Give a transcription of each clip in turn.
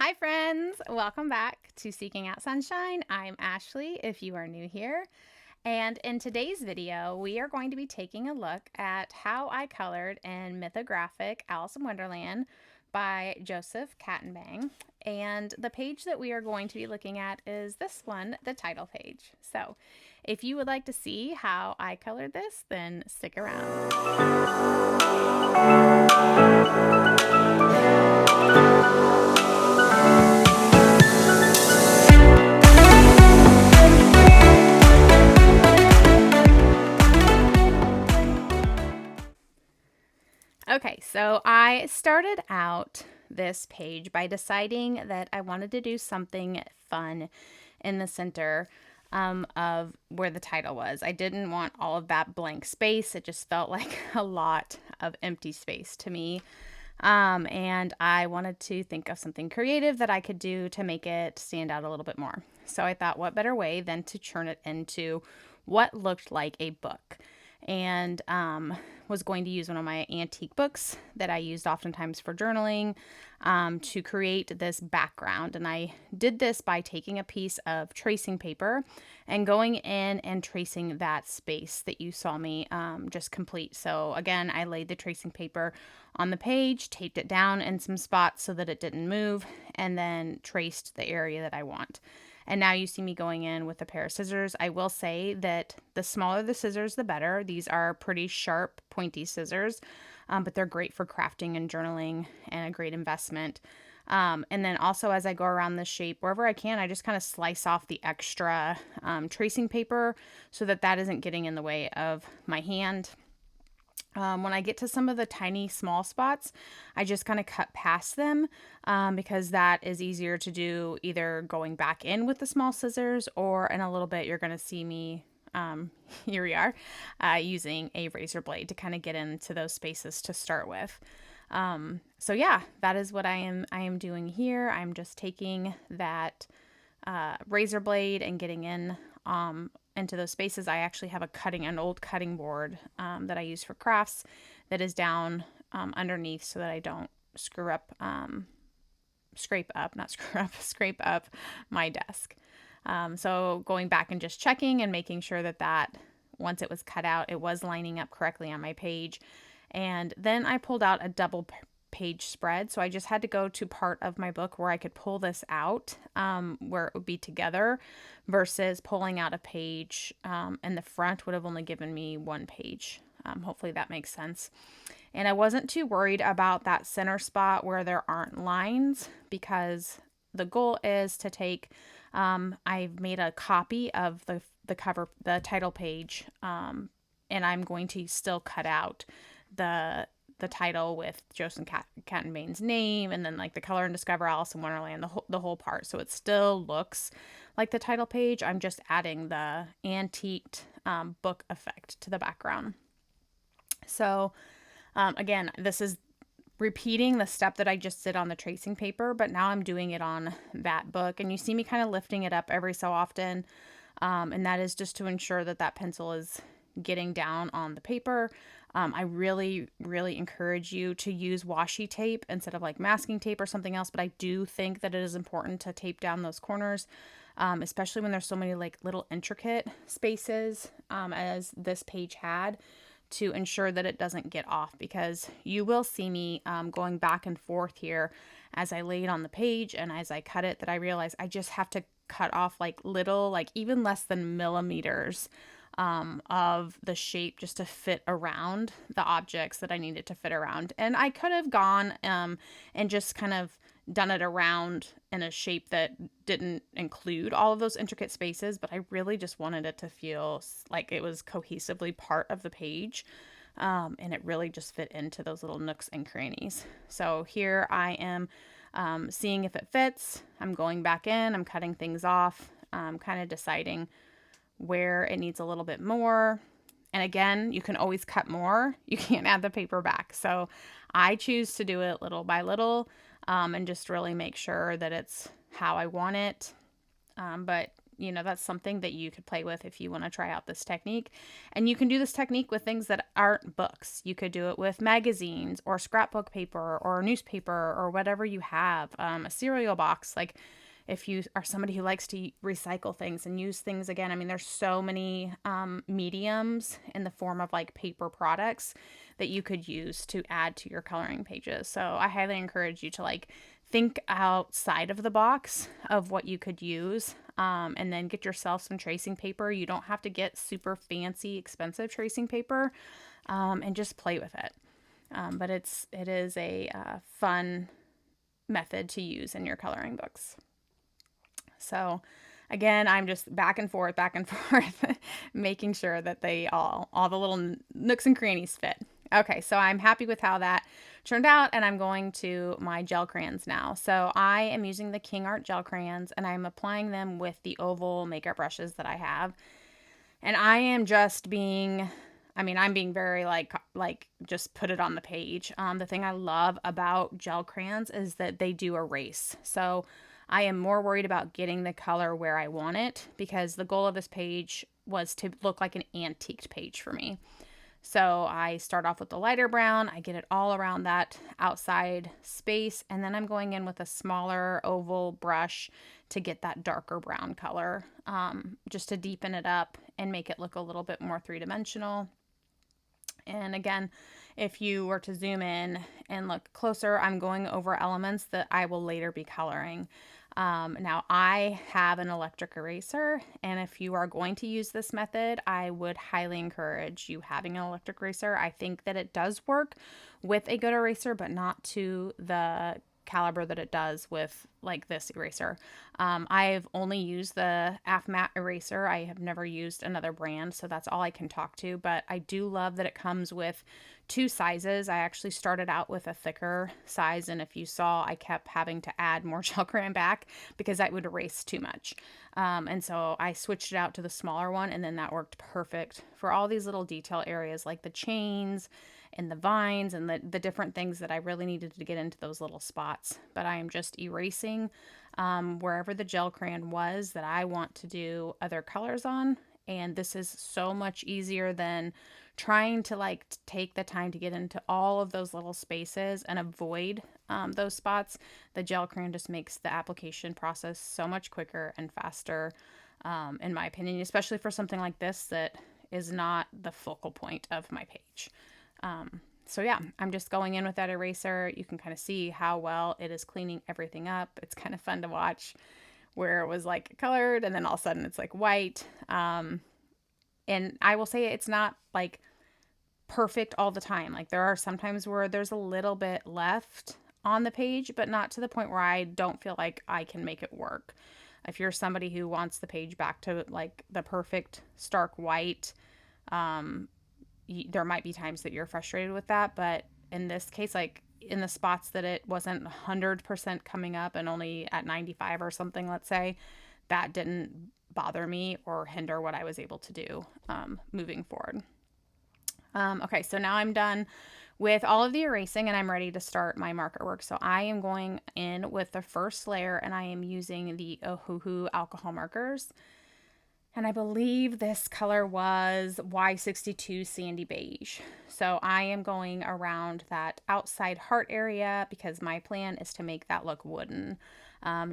Hi friends, welcome back to Seeking Out Sunshine. I'm Ashley if you are new here. And in today's video, we are going to be taking a look at how I colored in Mythographic Alice in Wonderland by Joseph Catimbang. And the page that we are going to be looking at is this one, the title page. So if you would like to see how I colored this, then stick around. Okay, so I started out this page by deciding that I wanted to do something fun in the center of where the title was. I didn't want all of that blank space. It just felt like a lot of empty space to me. And I wanted to think of something creative that I could do to make it stand out a little bit more. So I thought, what better way than to turn it into what looked like a book. And was going to use one of my antique books that I used oftentimes for journaling to create this background. And I did this by taking a piece of tracing paper and going in and tracing that space that you saw me just complete. So again, I laid the tracing paper on the page, taped it down in some spots so that it didn't move, and then traced the area that I want. And now you see me going in with a pair of scissors. I will say that the smaller the scissors, the better. These are pretty sharp, pointy scissors, but they're great for crafting and journaling and a great investment. And then also as I go around this shape, wherever I can, I just kind of slice off the extra tracing paper so that that isn't getting in the way of my hand. When I get to some of the tiny small spots, I just kind of cut past them because that is easier to do either going back in with the small scissors, or in a little bit you're going to see me, here we are, using a razor blade to kind of get into those spaces to start with. So yeah, that is what I am doing here. I'm just taking that razor blade and getting in into those spaces. I actually have an old cutting board that I use for crafts that is down underneath so that I don't scrape up my desk. So going back and just checking and making sure that once it was cut out, it was lining up correctly on my page. And then I pulled out a double page spread. So I just had to go to part of my book where I could pull this out, where it would be together, versus pulling out a page in the front would have only given me one page. Hopefully that makes sense. And I wasn't too worried about that center spot where there aren't lines, because the goal is to take, I've made a copy of the cover, the title page, and I'm going to still cut out the title with Joseph Catimbang's name, and then like the color and discover Alice in Wonderland, the whole part. So it still looks like the title page. I'm just adding the antiqued book effect to the background. So again, this is repeating the step that I just did on the tracing paper, but now I'm doing it on that book. And you see me kind of lifting it up every so often. And that is just to ensure that that pencil is getting down on the paper. I really, really encourage you to use washi tape instead of like masking tape or something else. But I do think that it is important to tape down those corners, especially when there's so many like little intricate spaces, as this page had, to ensure that it doesn't get off, because you will see me going back and forth here as I lay it on the page and as I cut it, that I realize I just have to cut off like little, like even less than millimeters of the shape just to fit around the objects that I needed to fit around. And I could have gone and just kind of done it around in a shape that didn't include all of those intricate spaces, but I really just wanted it to feel like it was cohesively part of the page. And it really just fit into those little nooks and crannies. So here I am seeing if it fits. I'm going back in, I'm cutting things off, kind of deciding where it needs a little bit more. And again, you can always cut more. You can't add the paper back. So I choose to do it little by little, and just really make sure that it's how I want it. But that's something that you could play with if you want to try out this technique. And you can do this technique with things that aren't books. You could do it with magazines or scrapbook paper or newspaper or whatever you have, a cereal box. Like, if you are somebody who likes to recycle things and use things again, I mean, there's so many mediums in the form of like paper products that you could use to add to your coloring pages. So I highly encourage you to like think outside of the box of what you could use, and then get yourself some tracing paper. You don't have to get super fancy, expensive tracing paper, and just play with it. But it is a fun method to use in your coloring books. So again, I'm just back and forth, making sure that they all the little nooks and crannies fit. Okay, so I'm happy with how that turned out, and I'm going to my gel crayons now. So I am using the King Art gel crayons, and I'm applying them with the oval makeup brushes that I have. And I am just being, I'm being very like just put it on the page. The thing I love about gel crayons is that they do erase. So I am more worried about getting the color where I want it, because the goal of this page was to look like an antiqued page for me. So I start off with the lighter brown, I get it all around that outside space, and then I'm going in with a smaller oval brush to get that darker brown color, just to deepen it up and make it look a little bit more three-dimensional. And again, if you were to zoom in and look closer, I'm going over elements that I will later be coloring. Now I have an electric eraser, and if you are going to use this method, I would highly encourage you having an electric eraser. I think that it does work with a good eraser, but not to the caliber that it does with like this eraser. I've only used the AFMAT eraser. I have never used another brand, so that's all I can talk to, but I do love that it comes with two sizes. I actually started out with a thicker size, and if you saw, I kept having to add more gel crayon back because that would erase too much. And so I switched it out to the smaller one, and then that worked perfect for all these little detail areas like the chains and the vines and the different things that I really needed to get into those little spots. But I am just erasing wherever the gel crayon was that I want to do other colors on. And this is so much easier than trying to like take the time to get into all of those little spaces and avoid those spots. The gel crayon just makes the application process so much quicker and faster, in my opinion, especially for something like this that is not the focal point of my page. So yeah, I'm just going in with that eraser. You can kind of see how well it is cleaning everything up. It's kind of fun to watch where it was like colored and then all of a sudden it's like white. And I will say it's not like perfect all the time. Like there are some times where there's a little bit left on the page, but not to the point where I don't feel like I can make it work. If you're somebody who wants the page back to like the perfect stark white, there might be times that you're frustrated with that, but in this case, like in the spots that it wasn't 100% coming up and only at 95 or something, let's say, that didn't bother me or hinder what I was able to do moving forward. Okay, so now I'm done with all of the erasing and I'm ready to start my marker work. So I am going in with the first layer and I am using the Ohuhu alcohol markers. And I believe this color was Y62 Sandy Beige. So I am going around that outside heart area because my plan is to make that look wooden,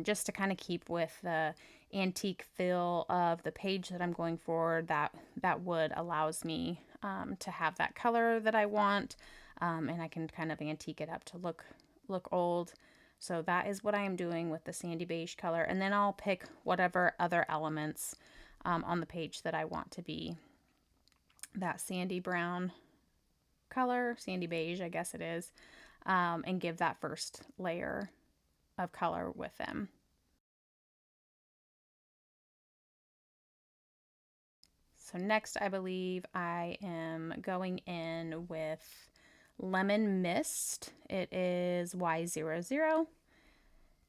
just to kind of keep with the antique feel of the page that I'm going for. That wood allows me to have that color that I want, and I can kind of antique it up to look old. So that is what I am doing with the Sandy Beige color. And then I'll pick whatever other elements on the page that I want to be that sandy brown color, sandy beige, I guess it is, and give that first layer of color with them. So next, I believe I am going in with Lemon Mist. It is Y00,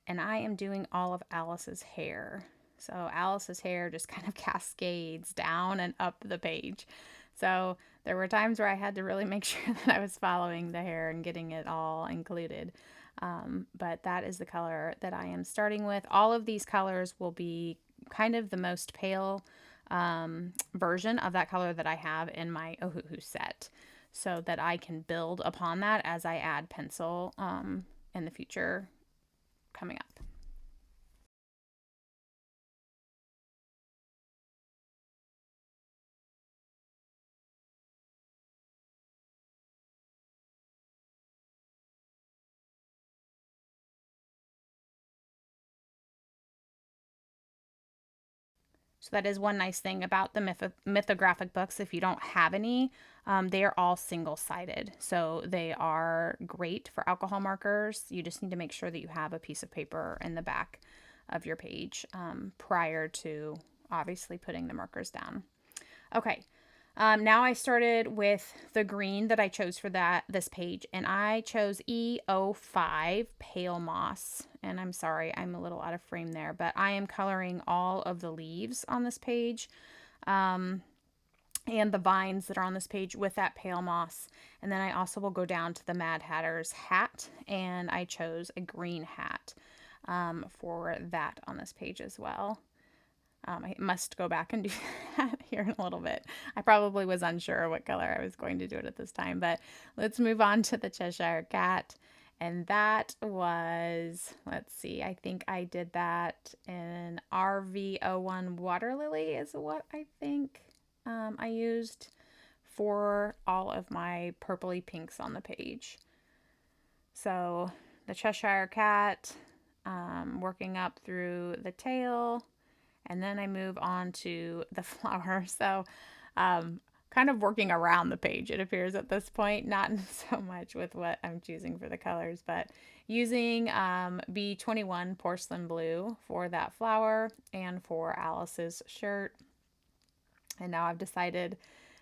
and I am doing all of Alice's hair. So Alice's hair just kind of cascades down and up the page. So there were times where I had to really make sure that I was following the hair and getting it all included. But that is the color that I am starting with. All of these colors will be kind of the most pale version of that color that I have in my Ohuhu set, so that I can build upon that as I add pencil in the future coming up. So that is one nice thing about the mythographic books. If you don't have any, they are all single-sided. So they are great for alcohol markers. You just need to make sure that you have a piece of paper in the back of your page prior to obviously putting the markers down. Okay, now I started with the green that I chose for this page, and I chose E05 Pale Moss. And I'm sorry, I'm a little out of frame there, but I am coloring all of the leaves on this page and the vines that are on this page with that pale moss. And then I also will go down to the Mad Hatter's hat, and I chose a green hat for that on this page as well. I must go back and do that here in a little bit. I probably was unsure what color I was going to do it at this time, but let's move on to the Cheshire Cat. And that was, let's see, I think I did that in RV01 Water Lily is what I think I used for all of my purpley pinks on the page. So the Cheshire Cat, working up through the tail, and then I move on to the flower. So kind of working around the page, it appears at this point, not so much with what I'm choosing for the colors, but using B21 Porcelain Blue for that flower and for Alice's shirt. And now I've decided,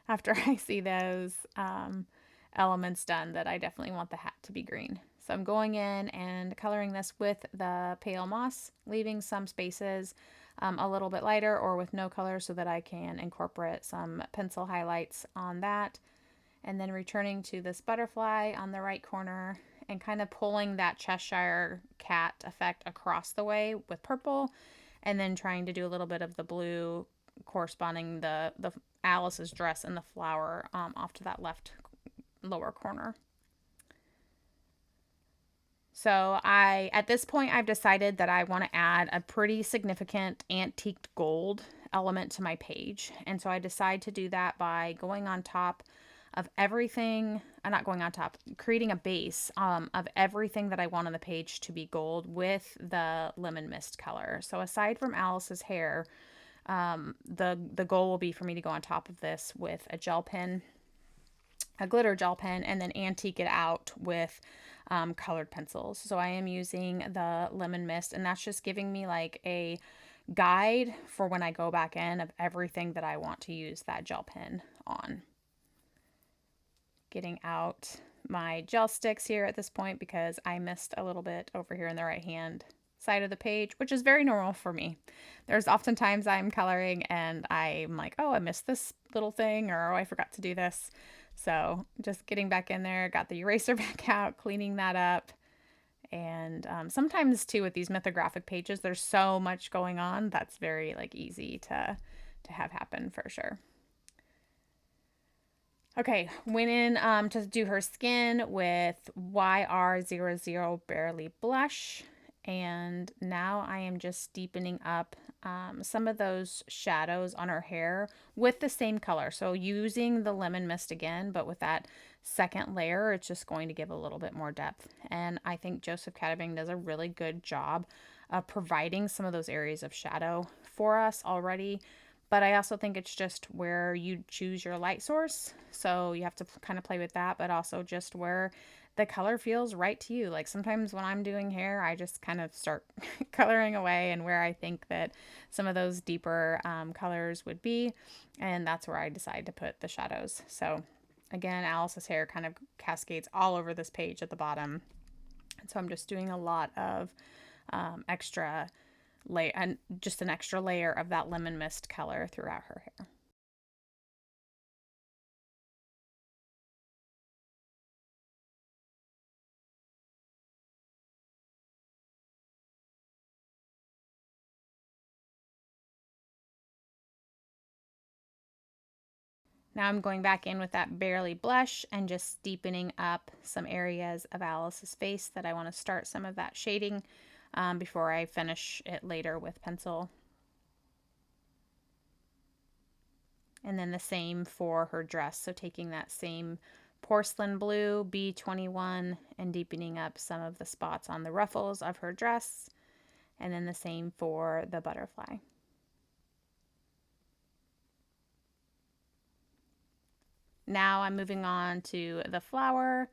after I see those elements done, that I definitely want the hat to be green. So I'm going in and coloring this with the pale moss, leaving some spaces a little bit lighter or with no color so that I can incorporate some pencil highlights on that. And then returning to this butterfly on the right corner and kind of pulling that Cheshire Cat effect across the way with purple, and then trying to do a little bit of the blue corresponding the Alice's dress and the flower off to that left lower corner. So at this point, I've decided that I want to add a pretty significant antiqued gold element to my page. And so I decide to do that by going on top of everything, not going on top, creating a base of everything that I want on the page to be gold with the lemon mist color. So aside from Alice's hair, the goal will be for me to go on top of this with a gel pen, a glitter gel pen, and then antique it out with colored pencils. So I am using the lemon mist, and that's just giving me like a guide for when I go back in of everything that I want to use that gel pen on. Getting out my gel sticks here at this point because I missed a little bit over here in the right hand side of the page, which is very normal for me. There's oftentimes I'm coloring and I'm like, oh, I missed this little thing, or oh, I forgot to do this. So just getting back in there, got the eraser back out, cleaning that up. And sometimes too with these mythographic pages, there's so much going on that's very like easy to have happen for sure. Okay, went in to do her skin with YR00 Barely Blush. And now I am just deepening up some of those shadows on her hair with the same color. So using the lemon mist again, but with that second layer, it's just going to give a little bit more depth. And I think Joseph Catimbang does a really good job of providing some of those areas of shadow for us already. But I also think it's just where you choose your light source. So you have to kind of play with that, but also just where the color feels right to you. Like sometimes when I'm doing hair, I just kind of start coloring away and where I think that some of those deeper colors would be. And that's where I decide to put the shadows. So again, Alice's hair kind of cascades all over this page at the bottom. And so I'm just doing a lot of extra layer and just an extra layer of that lemon mist color throughout her hair. Now I'm going back in with that Barely blush and just deepening up some areas of Alice's face that I want to start some of that shading before I finish it later with pencil. And then the same for her dress. So taking that same porcelain blue B21 and deepening up some of the spots on the ruffles of her dress. And then the same for the butterfly. Now I'm moving on to the flower.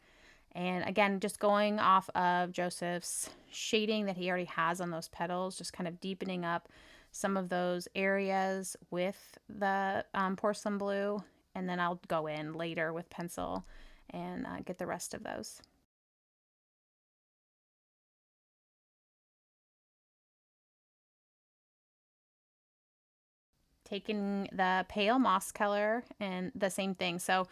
And again, just going off of Joseph's shading that he already has on those petals, just kind of deepening up some of those areas with the porcelain blue. And then I'll go in later with pencil and get the rest of those. Taking the pale moss color and the same thing. So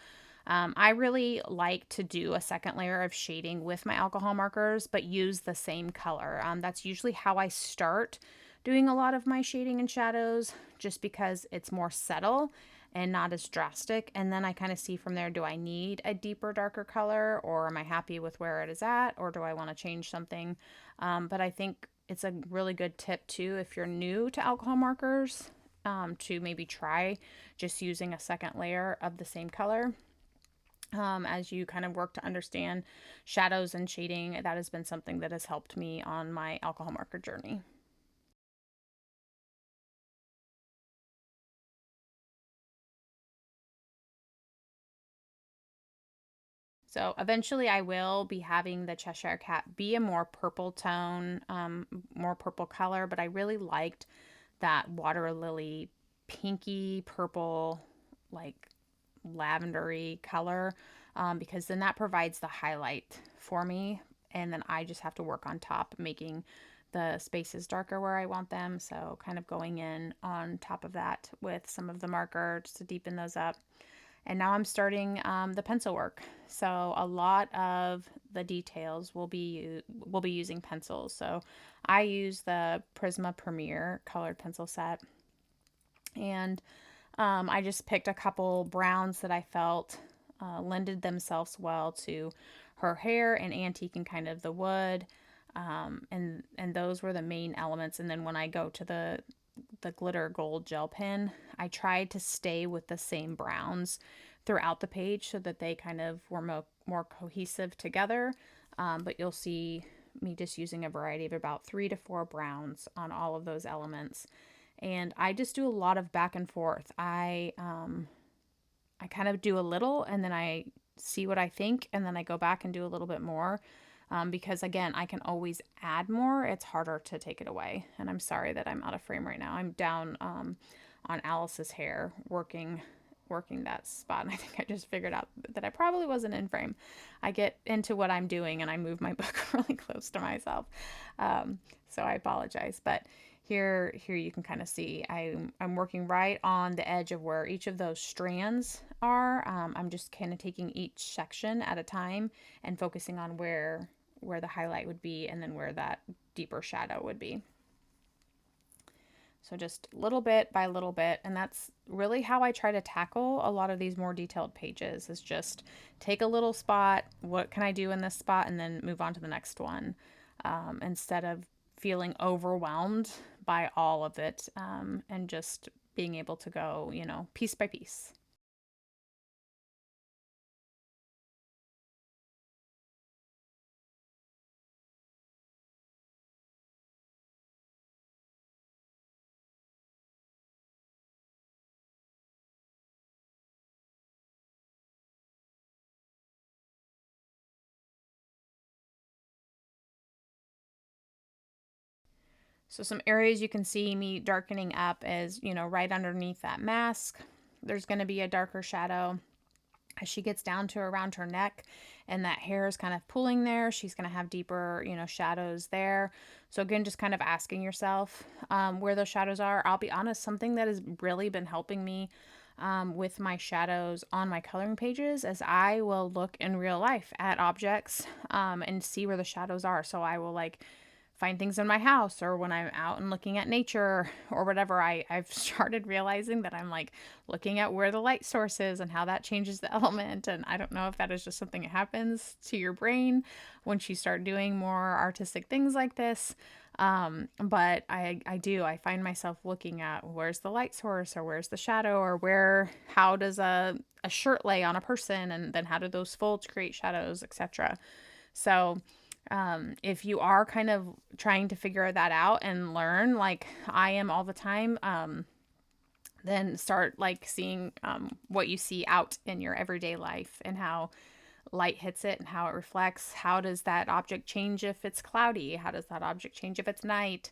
I really like to do a second layer of shading with my alcohol markers, but use the same color. That's usually how I start doing a lot of my shading and shadows, just because it's more subtle and not as drastic. And then I kind of see from there, do I need a deeper, darker color, or am I happy with where it is at, or do I want to change something? But I think it's a really good tip too, if you're new to alcohol markers, to maybe try just using a second layer of the same color. As you kind of work to understand shadows and shading, that has been something that has helped me on my alcohol marker journey. So eventually I will be having the Cheshire Cat be a more purple tone, more purple color, but I really liked that water lily pinky purple, like lavendery color, because then that provides the highlight for me, and then I just have to work on top, making the spaces darker where I want them. So kind of going in on top of that with some of the marker just to deepen those up. And now I'm starting the pencil work. So a lot of the details will be using pencils. So I use the Prisma Premier colored pencil set, and I just picked a couple browns that I felt lended themselves well to her hair and antique and kind of the wood, and those were the main elements. And then when I go to the glitter gold gel pen, I tried to stay with the same browns throughout the page so that they kind of were more cohesive together. But you'll see me just using a variety of about 3 to 4 browns on all of those elements. And I just do a lot of back and forth. I kind of do a little, and then I see what I think, and then I go back and do a little bit more. Because again, I can always add more. It's harder to take it away. And I'm sorry that I'm out of frame right now. I'm down on Alice's hair working that spot, and I think I just figured out that I probably wasn't in frame. I get into what I'm doing and I move my book really close to myself, so I apologize. But here you can kind of see I'm working right on the edge of where each of those strands are. I'm just kind of taking each section at a time and focusing on where the highlight would be, and then where that deeper shadow would be. So just little bit by little bit, and that's really how I try to tackle a lot of these more detailed pages, is just take a little spot, what can I do in this spot, and then move on to the next one, instead of feeling overwhelmed by all of it, and just being able to go, piece by piece. So some areas you can see me darkening up is, right underneath that mask, there's going to be a darker shadow. As she gets down to around her neck and that hair is kind of pulling there, she's going to have deeper, shadows there. So again, just kind of asking yourself where those shadows are. I'll be honest, something that has really been helping me with my shadows on my coloring pages is I will look in real life at objects and see where the shadows are. So I will find things in my house or when I'm out and looking at nature or whatever, I've started realizing that I'm like looking at where the light source is and how that changes the element. And I don't know if that is just something that happens to your brain once you start doing more artistic things like this. But I find myself looking at where's the light source or where's the shadow or how does a shirt lay on a person, and then how do those folds create shadows, etc. So, if you are kind of trying to figure that out and learn like I am all the time, then start like seeing what you see out in your everyday life and how light hits it and how it reflects. How does that object change if it's cloudy? How does that object change if it's night?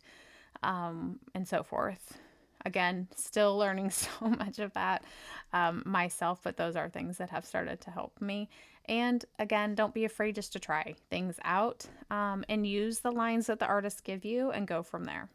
And so forth. Again, still learning so much of that myself, but those are things that have started to help me. And again, don't be afraid just to try things out and use the lines that the artists give you and go from there.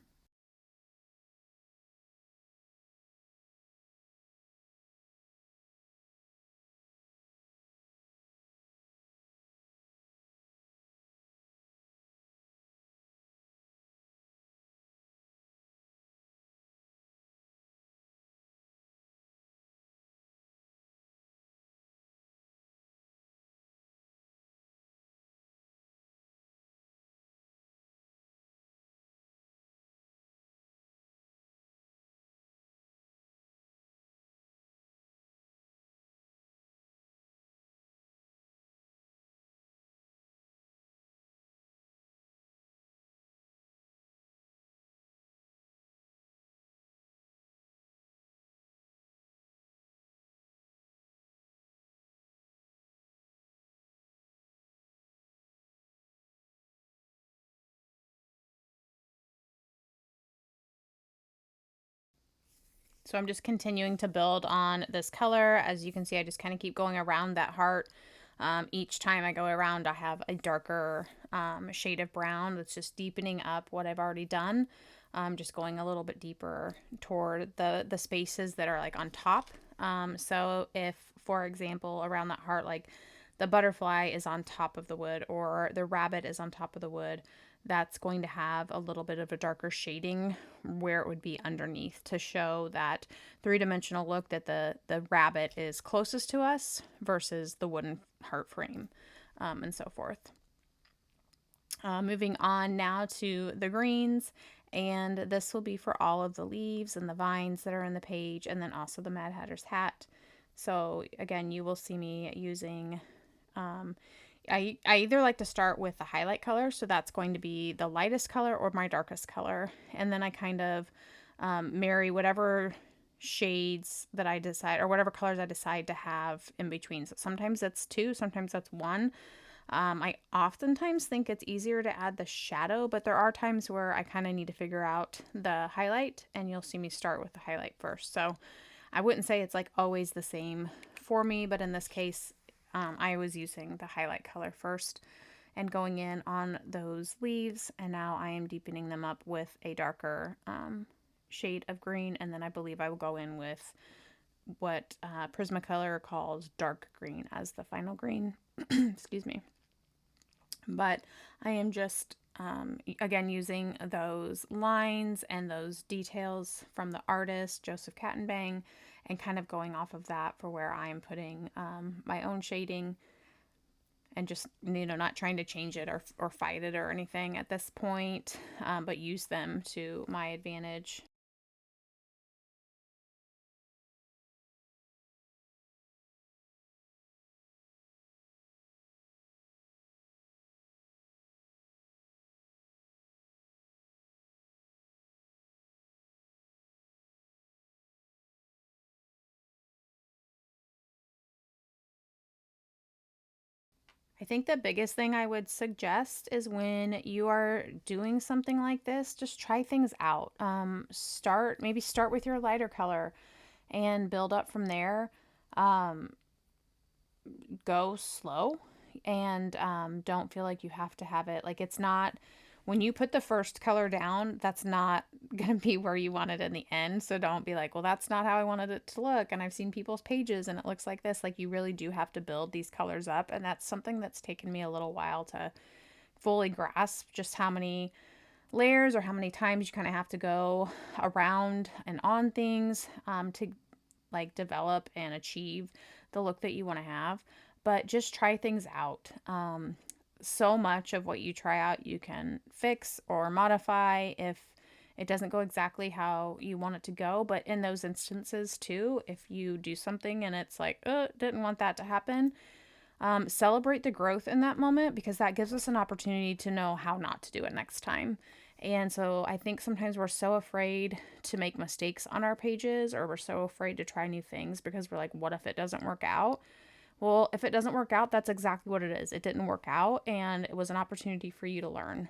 So I'm just continuing to build on this color. As you can see, I just kind of keep going around that heart. Each time I go around, I have a darker shade of brown that's just deepening up what I've already done. Just going a little bit deeper toward the spaces that are like on top. So if, for example, around that heart, like the butterfly is on top of the wood or the rabbit is on top of the wood, that's going to have a little bit of a darker shading where it would be underneath to show that three-dimensional look that the rabbit is closest to us versus the wooden heart frame, and so forth. Moving on now to the greens, and this will be for all of the leaves and the vines that are in the page, and then also the Mad Hatter's hat. So again, you will see me using I either like to start with the highlight color, so that's going to be the lightest color or my darkest color, and then I kind of marry whatever shades that I decide or whatever colors I decide to have in between. So sometimes that's two, sometimes that's one. I oftentimes think it's easier to add the shadow, but there are times where I kind of need to figure out the highlight, and you'll see me start with the highlight first. So I wouldn't say it's like always the same for me, but in this case, I was using the highlight color first and going in on those leaves, and now I am deepening them up with a darker shade of green, and then I believe I will go in with what Prismacolor calls dark green as the final green. Excuse me. But I am just, again, using those lines and those details from the artist, Joseph Catimbang, and kind of going off of that for where I'm putting my own shading and just, not trying to change it or fight it or anything at this point, but use them to my advantage. I think the biggest thing I would suggest is when you are doing something like this, just try things out. Maybe start with your lighter color and build up from there. Um, go slow and don't feel like you have to have it. Like, it's not, when you put the first color down, that's not going to be where you want it in the end. So don't be like, well, that's not how I wanted it to look. And I've seen people's pages and it looks like this. Like, you really do have to build these colors up. And that's something that's taken me a little while to fully grasp just how many layers or how many times you kind of have to go around and on things to like develop and achieve the look that you want to have. But just try things out. So much of what you try out you can fix or modify if it doesn't go exactly how you want it to go. But in those instances too, if you do something and it's like, oh, didn't want that to happen, celebrate the growth in that moment, because that gives us an opportunity to know how not to do it next time. And so I think sometimes we're so afraid to make mistakes on our pages, or we're so afraid to try new things because we're like, what if it doesn't work out? Well, if it doesn't work out, that's exactly what it is. It didn't work out, and it was an opportunity for you to learn.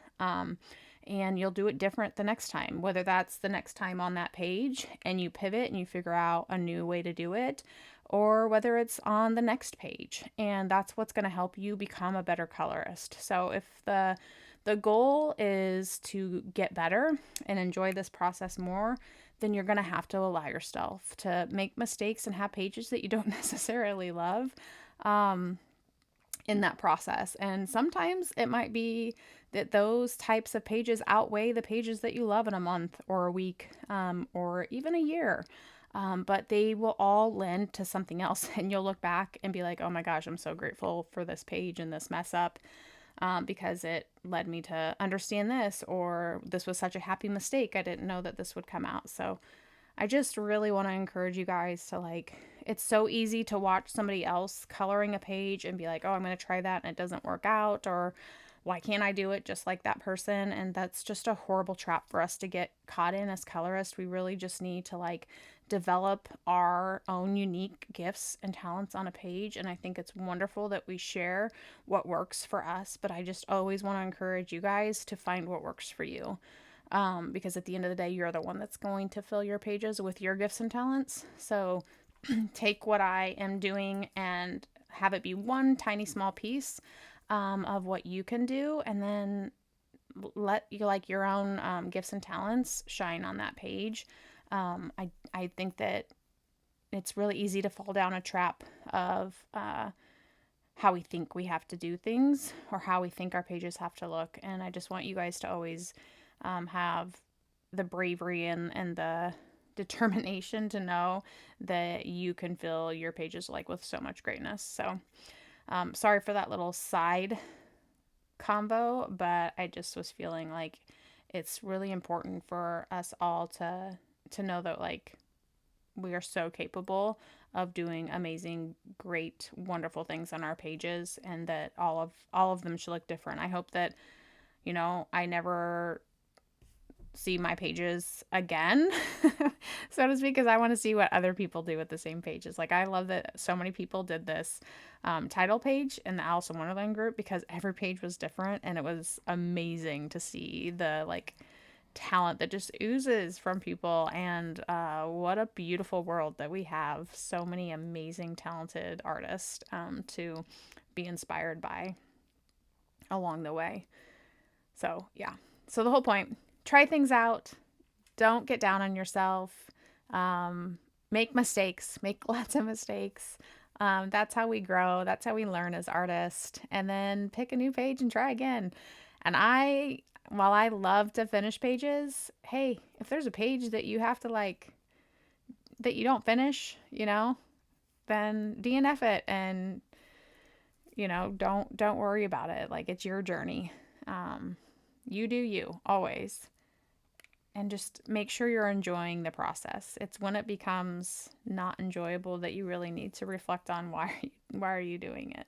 And you'll do it different the next time, whether that's the next time on that page and you pivot and you figure out a new way to do it, or whether it's on the next page. And that's what's going to help you become a better colorist. So if the goal is to get better and enjoy this process more, then you're going to have to allow yourself to make mistakes and have pages that you don't necessarily love in that process. And sometimes it might be that those types of pages outweigh the pages that you love in a month or a week or even a year. But they will all lend to something else. And you'll look back and be like, oh my gosh, I'm so grateful for this page and this mess up. Because it led me to understand this, or this was such a happy mistake. I didn't know that this would come out. So I just really want to encourage you guys to like, it's so easy to watch somebody else coloring a page and be like, oh, I'm going to try that and it doesn't work out, or why can't I do it just like that person? And that's just a horrible trap for us to get caught in as colorists. We really just need to like develop our own unique gifts and talents on a page. And I think it's wonderful that we share what works for us, but I just always want to encourage you guys to find what works for you. Because at the end of the day, you're the one that's going to fill your pages with your gifts and talents. So take what I am doing and have it be one tiny small piece of what you can do, and then let you like your own gifts and talents shine on that page. I think that it's really easy to fall down a trap of how we think we have to do things, or how we think our pages have to look. And I just want you guys to always have the bravery and the determination to know that you can fill your pages like with so much greatness. So sorry for that little side convo, but I just was feeling like it's really important for us all to know that like we are so capable of doing amazing, great, wonderful things on our pages, and that all of them should look different. I hope that, you know, I never see my pages again, so to speak, because I want to see what other people do with the same pages. Like, I love that so many people did this title page in the Alice in Wonderland group, because every page was different, and it was amazing to see the like talent that just oozes from people. And what a beautiful world that we have. So many amazing, talented artists to be inspired by along the way. So yeah, so the whole point, try things out. Don't get down on yourself. Make mistakes. Make lots of mistakes. That's how we grow. That's how we learn as artists. And then pick a new page and try again. And while I love to finish pages, hey, if there's a page that you have to like, that you don't finish, you know, then DNF it, and, you know, don't worry about it. Like, it's your journey. You do you always. And just make sure you're enjoying the process. It's when it becomes not enjoyable that you really need to reflect on why are you doing it.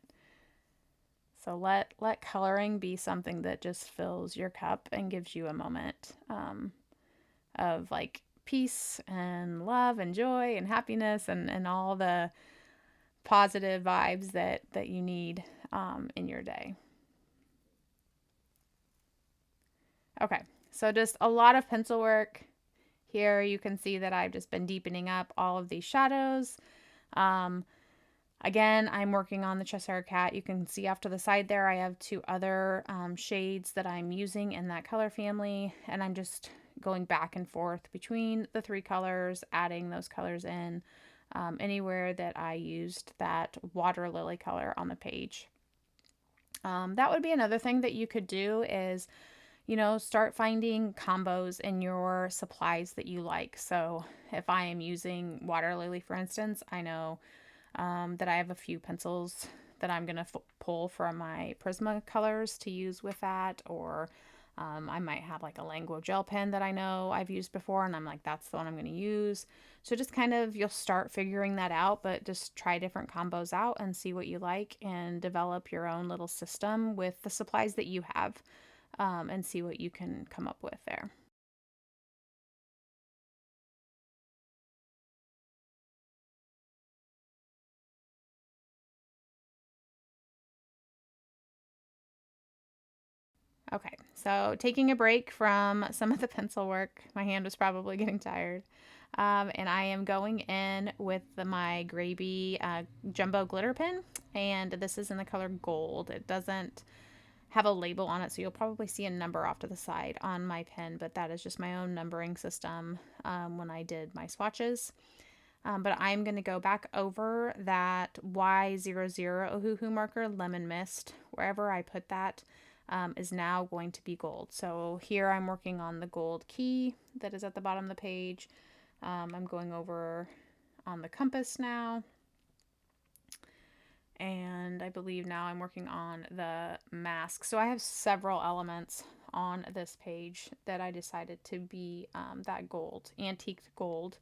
So let coloring be something that just fills your cup and gives you a moment of like peace and love and joy and happiness and all the positive vibes that you need in your day. Okay. So just a lot of pencil work here. You can see that I've just been deepening up all of these shadows. Again, I'm working on the Cheshire Cat. You can see off to the side there, I have two other shades that I'm using in that color family. And I'm just going back and forth between the three colors, adding those colors in anywhere that I used that water lily color on the page. That would be another thing that you could do is, start finding combos in your supplies that you like. So if I am using water lily, for instance, I know that I have a few pencils that I'm going to pull from my Prisma colors to use with that, or I might have like a Language gel pen that I know I've used before, and I'm like, that's the one I'm going to use. So just kind of, you'll start figuring that out, but just try different combos out and see what you like and develop your own little system with the supplies that you have, and see what you can come up with there. Okay, so taking a break from some of the pencil work, my hand was probably getting tired. And I am going in with my Graby Jumbo Glitter Pen, and this is in the color Gold. It doesn't have a label on it, so you'll probably see a number off to the side on my pen, but that is just my own numbering system when I did my swatches. But I'm going to go back over that Y00 Ohuhu marker, Lemon Mist, wherever I put that. Is now going to be gold. So here I'm working on the gold key that is at the bottom of the page. I'm going over on the compass now. And I believe now I'm working on the mask. So I have several elements on this page that I decided to be that gold, antique gold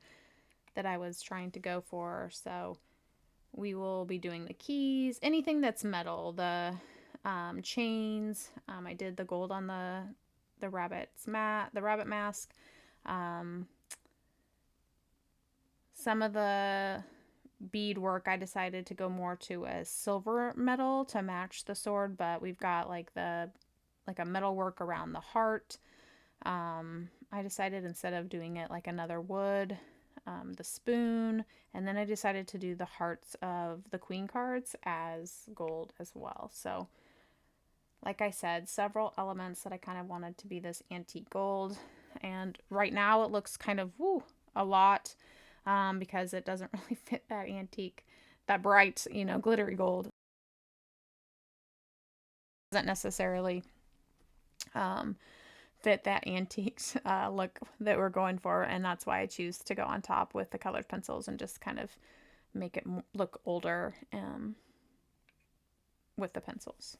that I was trying to go for. So we will be doing the keys, anything that's metal, the chains. I did the gold on the rabbit mask. Some of the bead work I decided to go more to a silver metal to match the sword, but we've got like a metal work around the heart. I decided instead of doing it like another wood, the spoon, and then I decided to do the hearts of the queen cards as gold as well. So like I said, several elements that I kind of wanted to be this antique gold, and right now it looks kind of a lot, because it doesn't really fit that antique, that bright, glittery gold. Doesn't necessarily fit that antique look that we're going for, and that's why I choose to go on top with the colored pencils and just kind of make it look older with the pencils.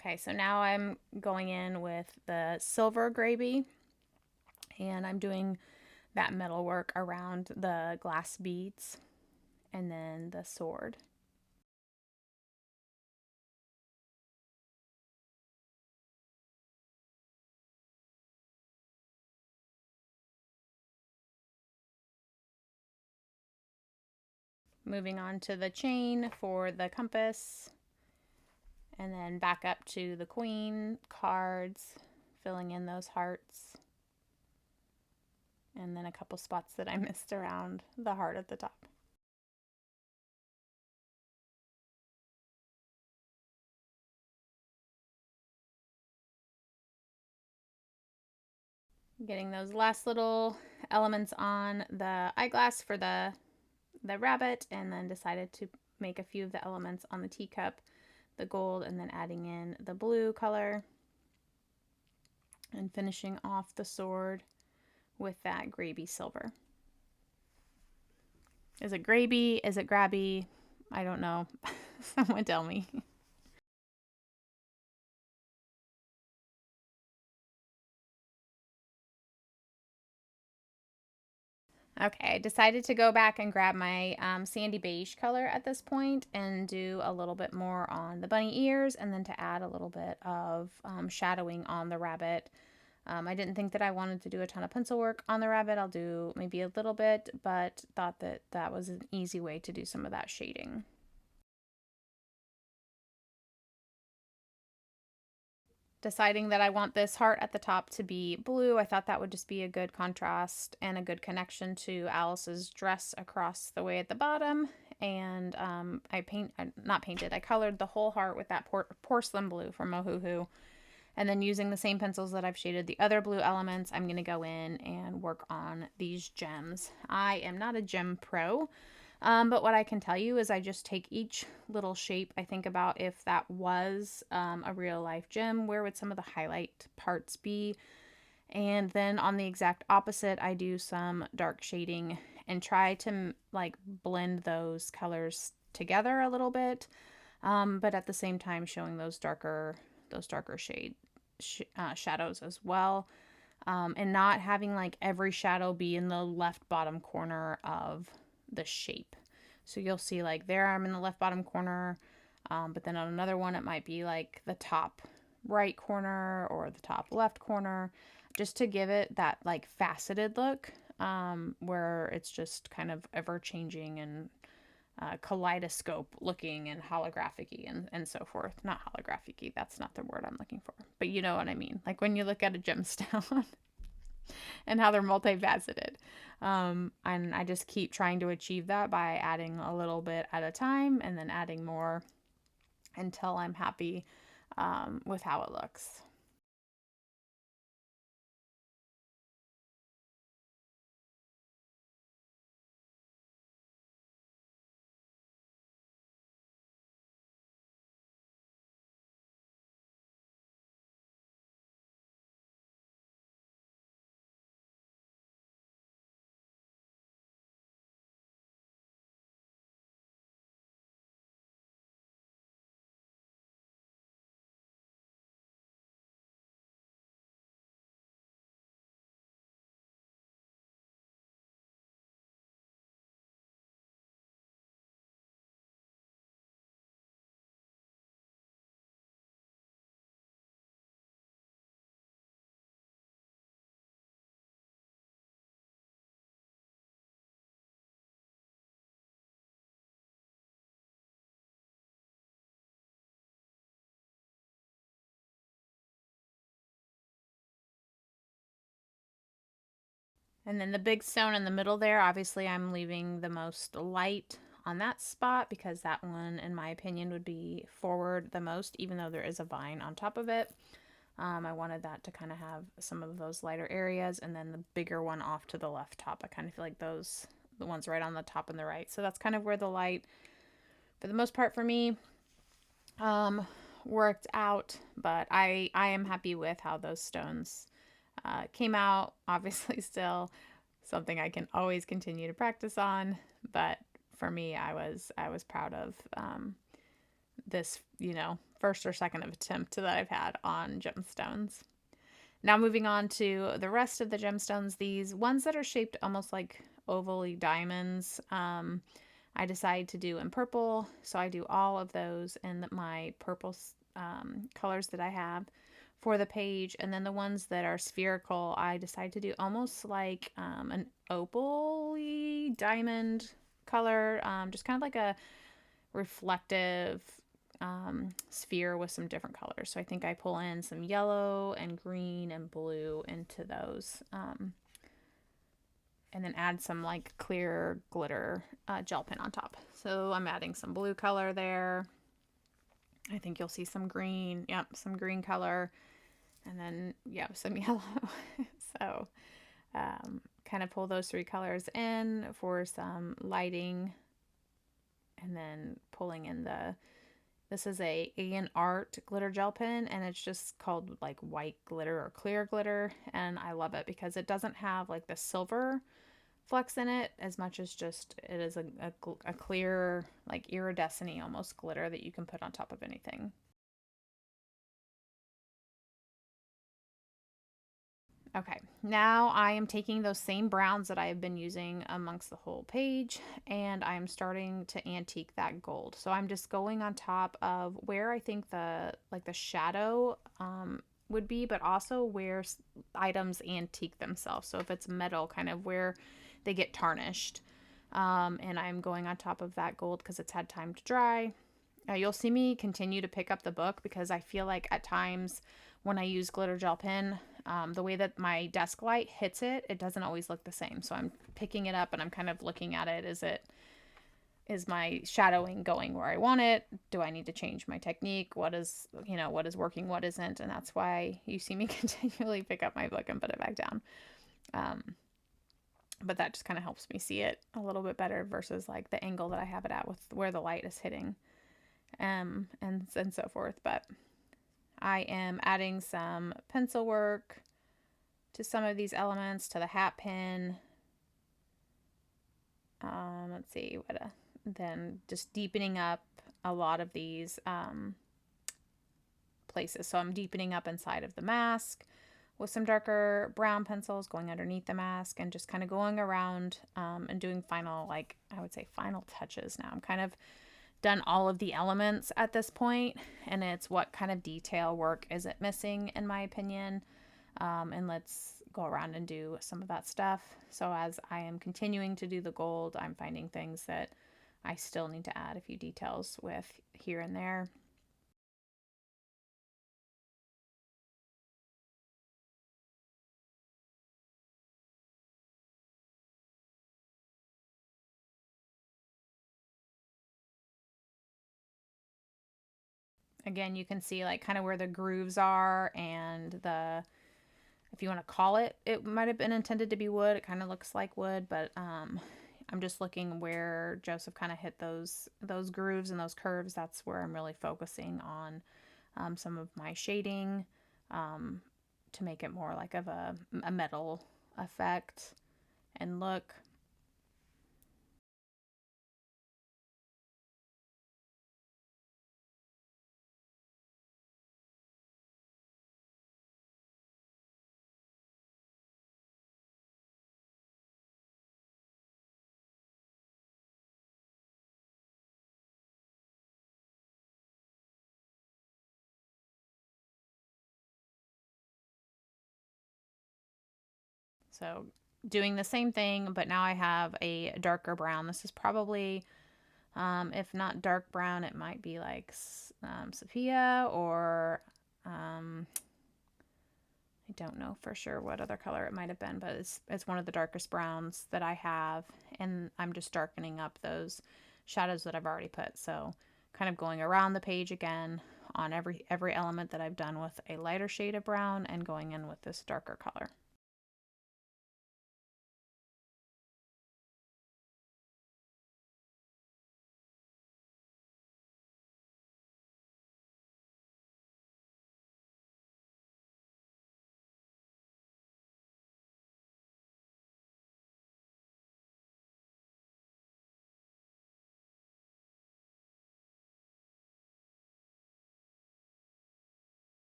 Okay, so now I'm going in with the silver Graby, and I'm doing that metal work around the glass beads and then the sword. Moving on to the chain for the compass, and then back up to the queen cards, filling in those hearts, and then a couple spots that I missed around the heart at the top. Getting those last little elements on the eyeglass for the rabbit, and then decided to make a few of the elements on the teacup, the gold, and then adding in the blue color, and finishing off the sword with that Graby silver. Is it Graby? Is it Grabby? I don't know. Someone tell me. Okay, I decided to go back and grab my sandy beige color at this point and do a little bit more on the bunny ears, and then to add a little bit of shadowing on the rabbit. I didn't think that I wanted to do a ton of pencil work on the rabbit. I'll do maybe a little bit, but thought that that was an easy way to do some of that shading. deciding that I want this heart at the top to be blue. I thought that would just be a good contrast and a good connection to Alice's dress across the way at the bottom. And I colored the whole heart with that porcelain blue from Ohuhu. And then using the same pencils that I've shaded the other blue elements, I'm going to go in and work on these gems. I am not a gem pro, but what I can tell you is I just take each little shape. I think about if that was a real life gem, where would some of the highlight parts be? And then on the exact opposite, I do some dark shading and try to like blend those colors together a little bit, but at the same time showing those darker shadows as well, and not having like every shadow be in the left bottom corner of the shape. So you'll see like there I'm in the left bottom corner, but then on another one it might be like the top right corner or the top left corner, just to give it that like faceted look, where it's just kind of ever changing and kaleidoscope looking and holographic-y and so forth. Not holographic-y, that's not the word I'm looking for, but you know what I mean. Like when you look at a gemstone and how they're multifaceted. And I just keep trying to achieve that by adding a little bit at a time and then adding more until I'm happy with how it looks. And then the big stone in the middle there, obviously I'm leaving the most light on that spot because that one, in my opinion, would be forward the most, even though there is a vine on top of it. I wanted that to kind of have some of those lighter areas, and then the bigger one off to the left top. I kind of feel like those, the ones right on the top and the right. So that's kind of where the light, for the most part for me, worked out. But I am happy with how those stones came out. Obviously still something I can always continue to practice on, but for me, I was proud of this, first or second attempt that I've had on gemstones. Now moving on to the rest of the gemstones, these ones that are shaped almost like ovally diamonds, I decided to do in purple, so I do all of those in my purple colors that I have for the page. And then the ones that are spherical, I decided to do almost like an opal-y diamond color, just kind of like a reflective sphere with some different colors. So I think I pull in some yellow and green and blue into those, and then add some like clear glitter gel pen on top. So I'm adding some blue color there. I think you'll see some green. Yep, some green color. And then, yeah, some yellow. So kind of pull those three colors in for some lighting. And then pulling in this is a art glitter gel pen, and it's just called like white glitter or clear glitter. And I love it because it doesn't have like the silver flecks in it as much as just it is a clear, like iridescent almost glitter that you can put on top of anything. Okay, now I am taking those same browns that I have been using amongst the whole page, and I'm starting to antique that gold. So I'm just going on top of where I think the shadow would be, but also where items antique themselves. So if it's metal, kind of where they get tarnished. And I'm going on top of that gold because it's had time to dry. You'll see me continue to pick up the book because I feel like at times when I use glitter gel pen, the way that my desk light hits it, it doesn't always look the same. So I'm picking it up and I'm kind of looking at it. Is my shadowing going where I want it? Do I need to change my technique? What is working, what isn't? And that's why you see me continually pick up my book and put it back down. But that just kind of helps me see it a little bit better versus like the angle that I have it at with where the light is hitting, and so forth. But I am adding some pencil work to some of these elements, to the hat pin. Let's see, then just deepening up a lot of these places. So I'm deepening up inside of the mask with some darker brown pencils, going underneath the mask and just kind of going around and doing final, like I would say final touches now. I'm kind of done all of the elements at this point, and it's what kind of detail work is it missing, in my opinion. And let's go around and do some of that stuff. So as I am continuing to do the gold, I'm finding things that I still need to add a few details with here and there. Again, you can see like kind of where the grooves are, and if you want to call it, it might have been intended to be wood. It kind of looks like wood, but I'm just looking where Joseph kind of hit those grooves and those curves. That's where I'm really focusing on some of my shading to make it more like of a metal effect and look. So doing the same thing, but now I have a darker brown. This is probably, if not dark brown, it might be like sepia, or I don't know for sure what other color it might have been, but it's one of the darkest browns that I have, and I'm just darkening up those shadows that I've already put. So kind of going around the page again on every element that I've done with a lighter shade of brown and going in with this darker color.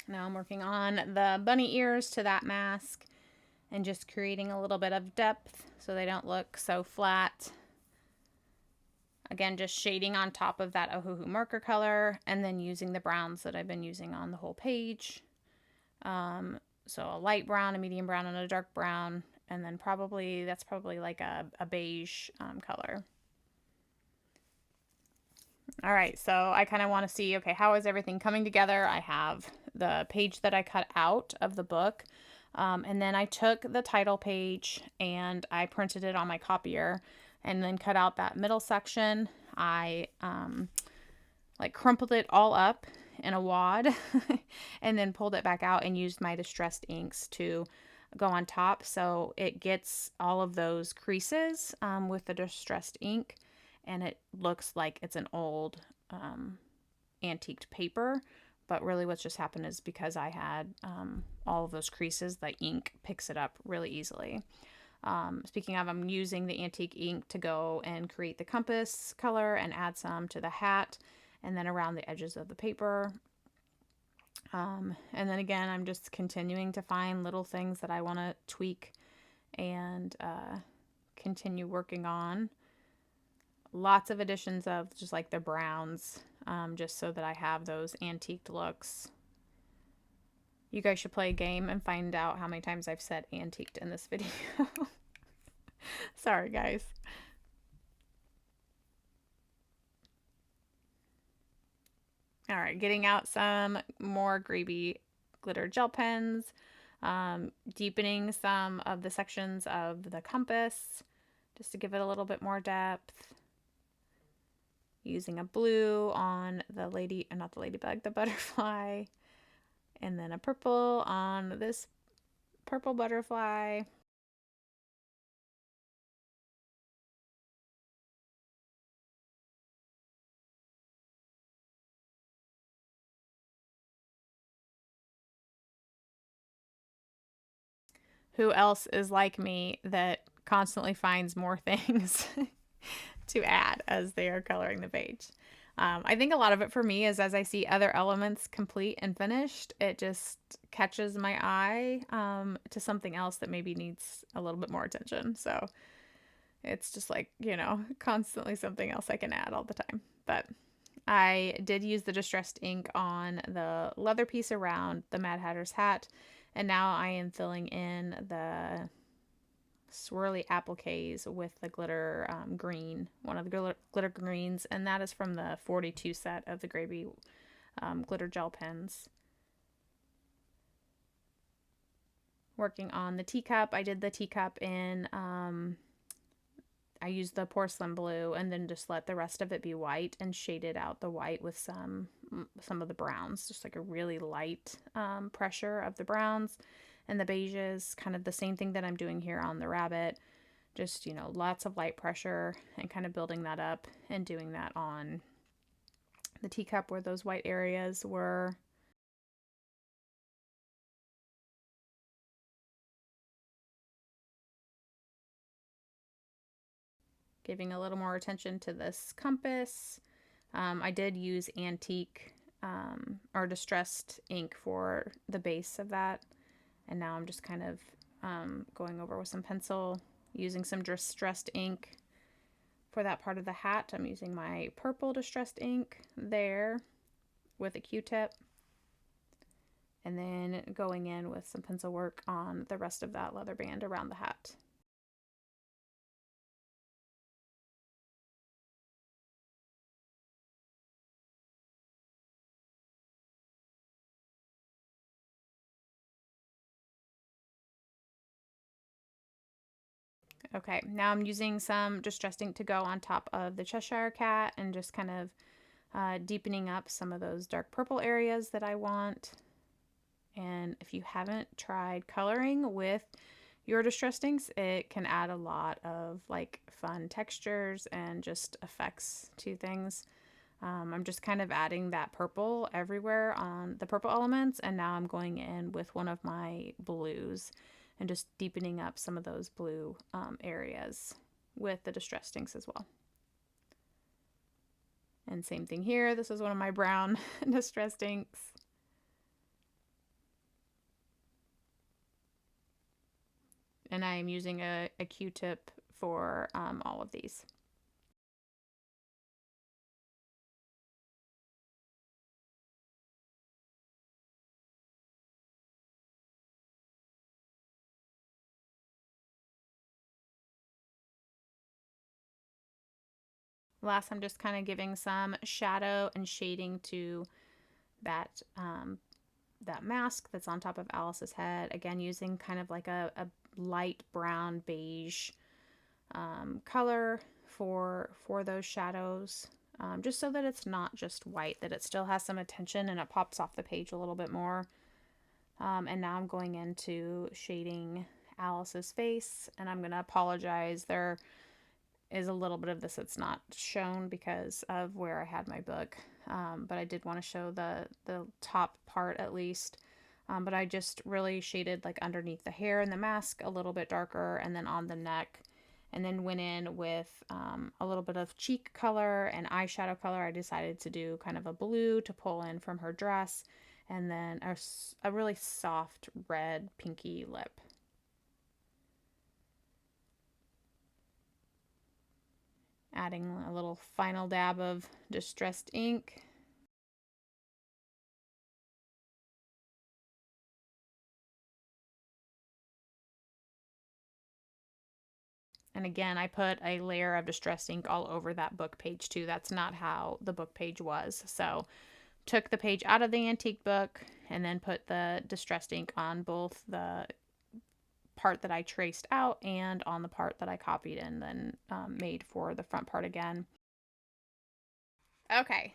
Now I'm working on the bunny ears to that mask and just creating a little bit of depth so they don't look so flat. Again, just shading on top of that Ohuhu marker color and then using the browns that I've been using on the whole page. So a light brown, a medium brown, and a dark brown, and then that's probably like a beige color. All right, so I kind of want to see, okay, how is everything coming together? I have the page that I cut out of the book, and then I took the title page and I printed it on my copier and then cut out that middle section. I like crumpled it all up in a wad and then pulled it back out and used my distressed inks to go on top so it gets all of those creases with the distressed ink, and it looks like it's an old antiqued paper. But really what's just happened is because I had all of those creases, the ink picks it up really easily. Speaking of, I'm using the antique ink to go and create the compass color and add some to the hat and then around the edges of the paper. And then again, I'm just continuing to find little things that I want to tweak and continue working on. Lots of additions of just like the browns, just so that I have those antiqued looks. You guys should play a game and find out how many times I've said antiqued in this video. Sorry, guys. All right, getting out some more Gravy glitter gel pens, deepening some of the sections of the compass just to give it a little bit more depth. Using a blue on the not the ladybug, the butterfly, and then a purple on this purple butterfly. Who else is like me that constantly finds more things to add as they are coloring the page? I think a lot of it for me is as I see other elements complete and finished, it just catches my eye to something else that maybe needs a little bit more attention. So it's just like, constantly something else I can add all the time. But I did use the distressed ink on the leather piece around the Mad Hatter's hat, and now I am filling in the swirly appliques with the glitter green, one of the glitter greens, and that is from the 42 set of the Gravy glitter gel pens. Working on the teacup, I did the teacup in I used the porcelain blue and then just let the rest of it be white and shaded out the white with some of the browns, just like a really light pressure of the browns and the beiges, kind of the same thing that I'm doing here on the rabbit. Just, lots of light pressure and kind of building that up and doing that on the teacup where those white areas were. Giving a little more attention to this compass. I did use antique or distressed ink for the base of that. And now I'm just kind of going over with some pencil, using some distressed ink for that part of the hat. I'm using my purple distressed ink there with a Q-tip. And then going in with some pencil work on the rest of that leather band around the hat. Okay, now I'm using some distressed ink to go on top of the Cheshire Cat and just kind of deepening up some of those dark purple areas that I want. And if you haven't tried coloring with your distressed inks, it can add a lot of like fun textures and just effects to things. I'm just kind of adding that purple everywhere on the purple elements, and now I'm going in with one of my blues and just deepening up some of those blue areas with the distressed inks as well. And same thing here. This is one of my brown distressed inks. And I am using a Q-tip for all of these. Last, I'm just kind of giving some shadow and shading to that that mask that's on top of Alice's head. Again, using kind of like a light brown beige color for those shadows, just so that it's not just white, that it still has some attention and it pops off the page a little bit more. And now I'm going into shading Alice's face, and I'm going to apologize. There is a little bit of this that's not shown because of where I had my book, but I did want to show the top part at least. But I just really shaded like underneath the hair and the mask a little bit darker, and then on the neck, and then went in with a little bit of cheek color and eyeshadow color. I decided to do kind of a blue to pull in from her dress, and then a really soft red pinky lip. Adding a little final dab of distressed ink. And again, I put a layer of distress ink all over that book page too. That's not how the book page was. So took the page out of the antique book and then put the distressed ink on both the part that I traced out and on the part that I copied and then made for the front part again. Okay,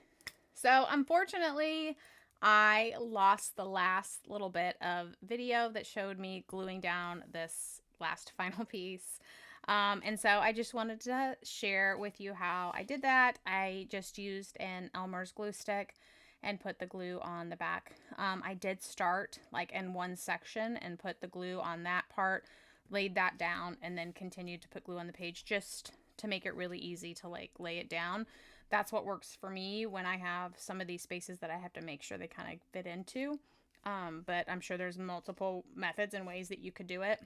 so unfortunately, I lost the last little bit of video that showed me gluing down this last final piece. And so I just wanted to share with you how I did that. I just used an Elmer's glue stick and put the glue on the back. I did start like in one section and put the glue on that part, laid that down, and then continued to put glue on the page just to make it really easy to like lay it down. That's what works for me when I have some of these spaces that I have to make sure they kind of fit into. But I'm sure there's multiple methods and ways that you could do it.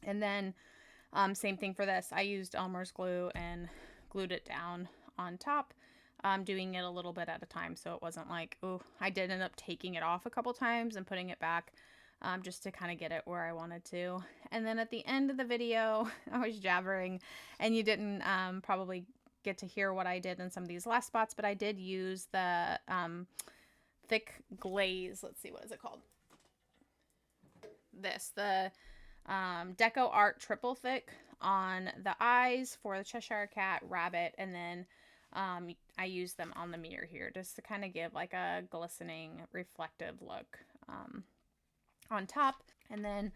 And then same thing for this. I used Elmer's glue and glued it down on top, doing it a little bit at a time. So it wasn't like, oh, I did end up taking it off a couple times and putting it back just to kind of get it where I wanted to. And then at the end of the video, I was jabbering and you didn't probably get to hear what I did in some of these last spots, but I did use the thick glaze. Let's see, what is it called? The Deco Art Triple Thick on the eyes for the Cheshire Cat, Rabbit, and then I used them on the mirror here just to kind of give like a glistening, reflective look on top. And then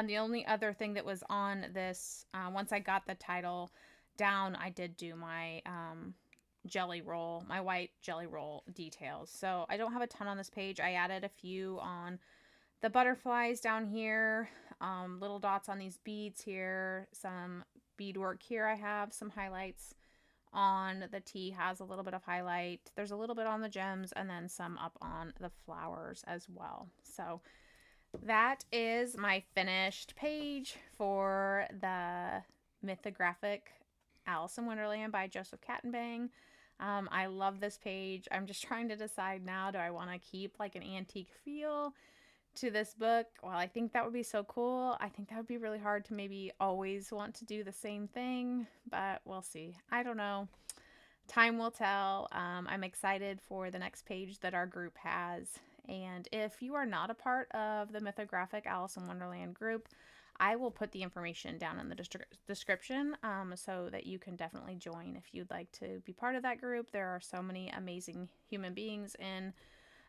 the only other thing that was on this, once I got the title down, I did do my jelly roll, my white jelly roll details. So I don't have a ton on this page. I added a few on the butterflies down here, little dots on these beads here, some beadwork here. I have some highlights on the T, has a little bit of highlight. There's a little bit on the gems and then some up on the flowers as well. So that is my finished page for the Mythographic Alice in Wonderland by Joseph Catimbang. I love this page. I'm just trying to decide now, do I want to keep like an antique feel to this book? Well, I think that would be so cool. I think that would be really hard to maybe always want to do the same thing, but we'll see. I don't know. Time will tell. I'm excited for the next page that our group has. And if you are not a part of the Mythographic Alice in Wonderland group, I will put the information down in the description so that you can definitely join if you'd like to be part of that group. There are so many amazing human beings in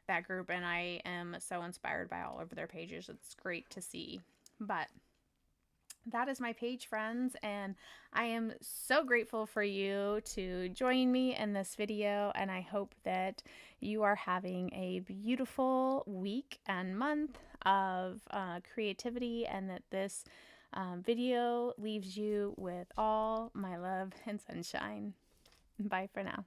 that group, and I am so inspired by all of their pages. It's great to see. But that is my page, friends, and I am so grateful for you to join me in this video, and I hope that you are having a beautiful week and month of creativity, and that this video leaves you with all my love and sunshine. Bye for now.